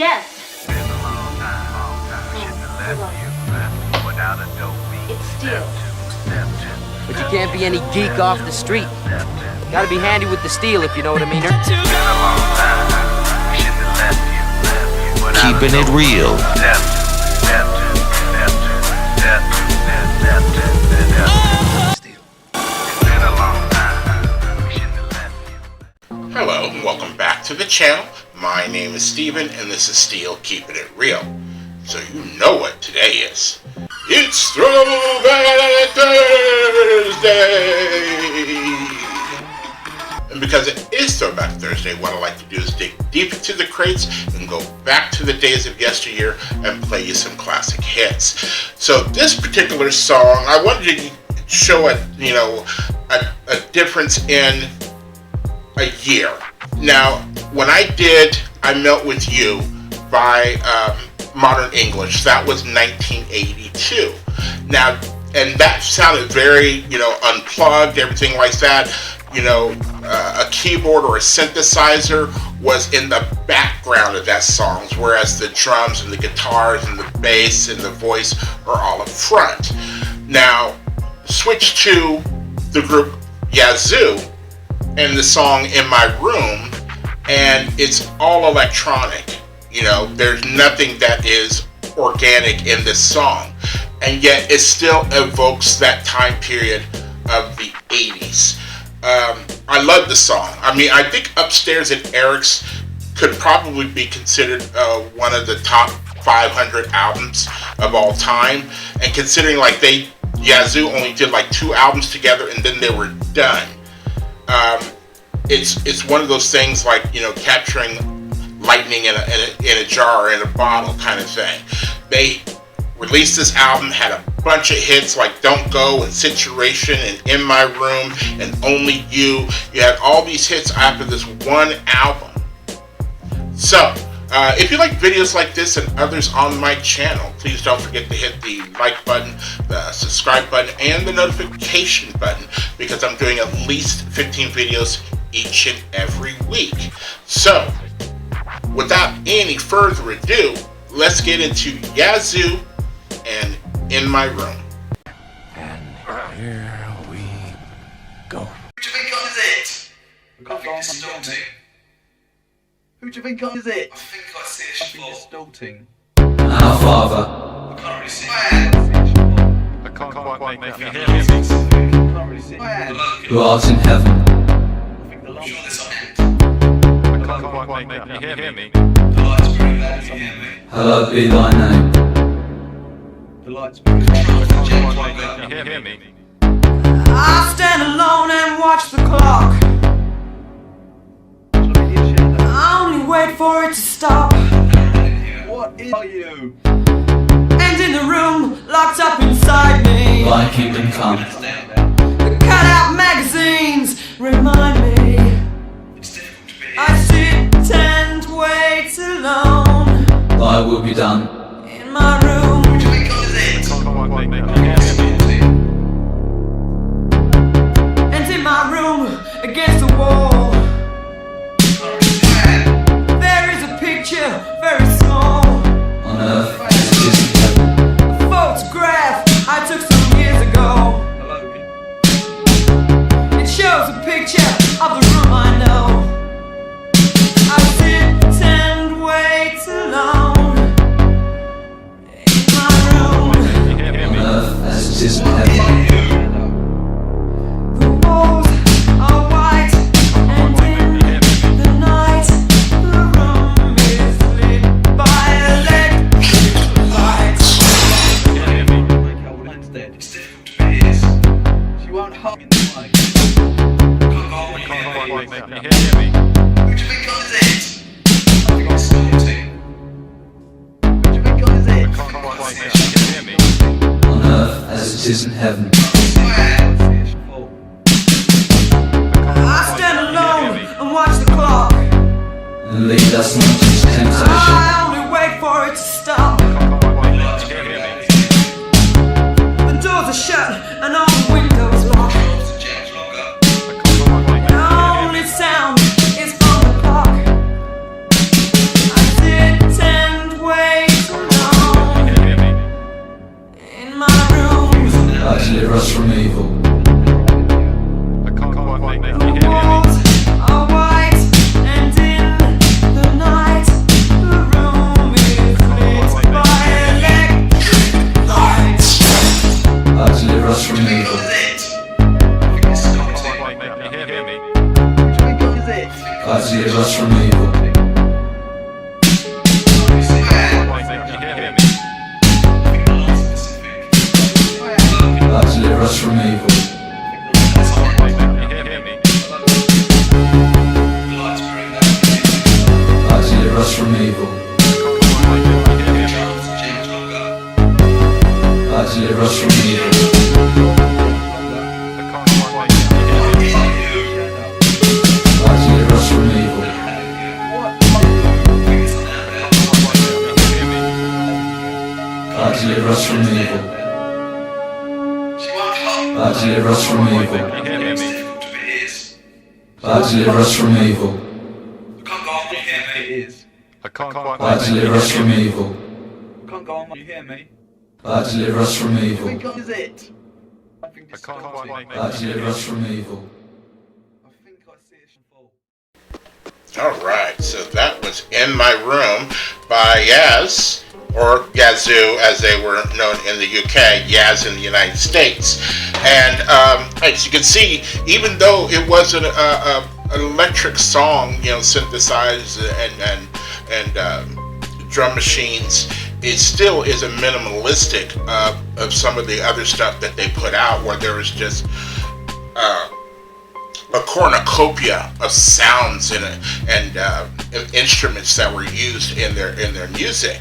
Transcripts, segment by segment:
Yes. It's steel. But you can't be any geek off the street. Gotta be handy with the steel, if you know what I mean. Keeping it real. Hello and welcome back to the channel. My name is Steven and this is Steel Keeping It Real. So you know what today is. It's Throwback Thursday! And because it is Throwback Thursday, what I like to do is dig deep into the crates and go back to the days of yesteryear and play you some classic hits. So this particular song, I wanted to show a difference in a year. Now, when I did I Melt With You by Modern English, that was 1982. Now, and that sounded very, unplugged, everything like that. A keyboard or a synthesizer was in the background of that song, whereas the drums and the guitars and the bass and the voice are all up front. Now, switch to the group Yazoo and the song In My Room, and it's all electronic. There's nothing that is organic in this song, and yet it still evokes that time period of the 80s. I love the song. I mean, I think Upstairs at Eric's could probably be considered one of the top 500 albums of all time, and considering Yazoo only did 2 albums together and then they were done. It's one of those things capturing lightning in a jar or in a bottle kind of thing. They released this album, had a bunch of hits like Don't Go and Situation and In My Room and Only You. You had all these hits after this one album. So, if you like videos like this and others on my channel, please don't forget to hit the like button, the subscribe button, and the notification button, because I'm doing at least 15 videos each and every week. So, without any further ado, let's get into Yazoo and In My Room. And here we go. Who do you think is it? I think it's Stilting. Who do you think is it? I think I see a spot. Stilting. Our Father, I can't really see it. I can't quite make Can't it. really see it. The who logo. art in heaven, I'm sure this on end. I can't quite make it. You hear me? The light's pretty bad if you hear me. hallowed be thy name. The lights pretty bad. You hear me? I stand alone and watch the clock. I only wait for it to stop. What are you? And in the room, locked up inside me, Thy kingdom come, the cutout magazines remind me. It's difficult to be. I sit and wait alone thy will be done. in my room. Who do you think is it? And in my room, against the wall, there is a picture, very small, On earth as it is in heaven. a photograph I took some years ago. It shows a picture of the room I know. I sit and wait alone in my room. On earth as it is in heaven. The walls are white, and in the night the room is lit by electric lights. It's difficult to be his. She won't hug me. Can't go on when you hear me. Who do you think is it? I think it's Stilting. Who do you think is it? On earth as it is in heaven. I stand alone and watch the clock. And lead us not into temptation, I only wait for it to stop. The doors are shut and all the windows locked. It's a James Longer. The only sound is from the clock. I sit evil. God deliver us from evil. God deliver us from evil. God deliver us from evil. God deliver us from evil. God deliver us from evil. God deliver us from evil. God deliver us from evil. God deliver us from evil. Can't go on, you hear me? God deliver us from evil. Which one is it? I think it's God deliver us from evil. I think I see it fall. Alright, so that was In My Room by Yaz, or Yazoo as they were known in the UK, Yaz in the United States. And as you can see, even though it was an electric song, you know, synthesized and drum machines, it still is a minimalistic of some of the other stuff that they put out, where there was just a cornucopia of sounds and instruments that were used in their music.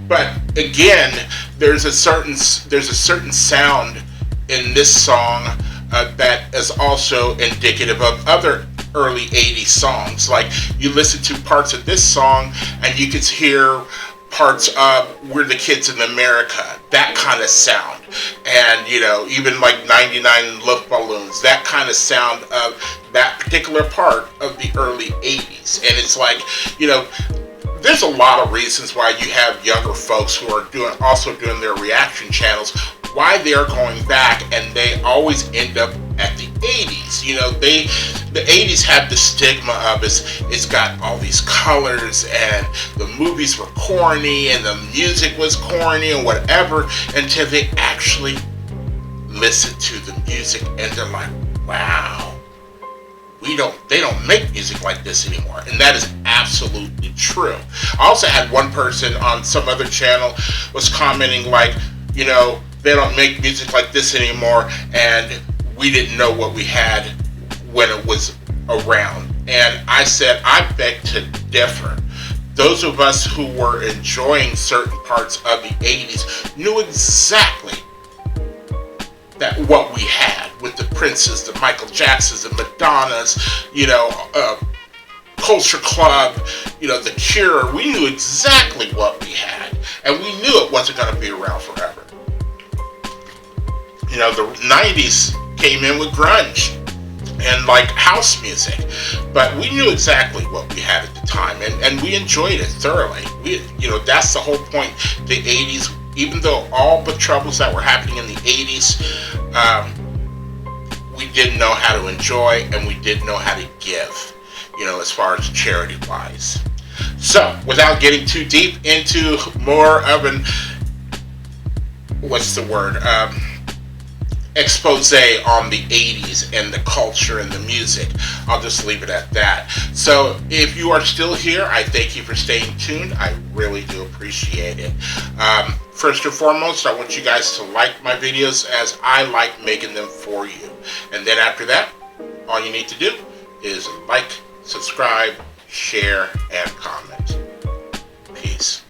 But again, there's a certain sound in this song that is also indicative of other early 80s songs. Like, you listen to parts of this song and you can hear parts of We're the Kids in America, that kind of sound. And, you know, even like 99 Luftballons, that kind of sound of that particular part of the early 80s. And it's like, you know, there's a lot of reasons why you have younger folks who are also doing their reaction channels, why they're going back, and they always end up at the 80s. You know, the 80s had the stigma of it's got all these colors, and the movies were corny, and the music was corny, and whatever, until they actually listen to the music, and they're like, wow, they don't make music like this anymore. And that is absolutely true. I also had one person on some other channel was commenting like, you know, they don't make music like this anymore, and we didn't know what we had when it was around. And I said, I beg to differ. Those of us who were enjoying certain parts of the 80s knew exactly that what we had with the Princes, the Michael Jacksons, the Madonnas, you know, Culture Club, you know, The Cure. We knew exactly what we had, and we knew it wasn't going to be around forever. You know, the 90s came in with grunge and like house music, but we knew exactly what we had at the time, and we enjoyed it thoroughly. You know, that's the whole point. The 80s, even though all the troubles that were happening in the 80s, we didn't know how to enjoy, and we didn't know how to give, you know, as far as charity wise. So, without getting too deep into more of an, expose on the 80s and the culture and the music, I'll just leave it at that. So if you are still here, I thank you for staying tuned. I really do appreciate it. First and foremost, I want you guys to like my videos, as I like making them for you. And then after that, all you need to do is like, subscribe, share, and comment. Peace.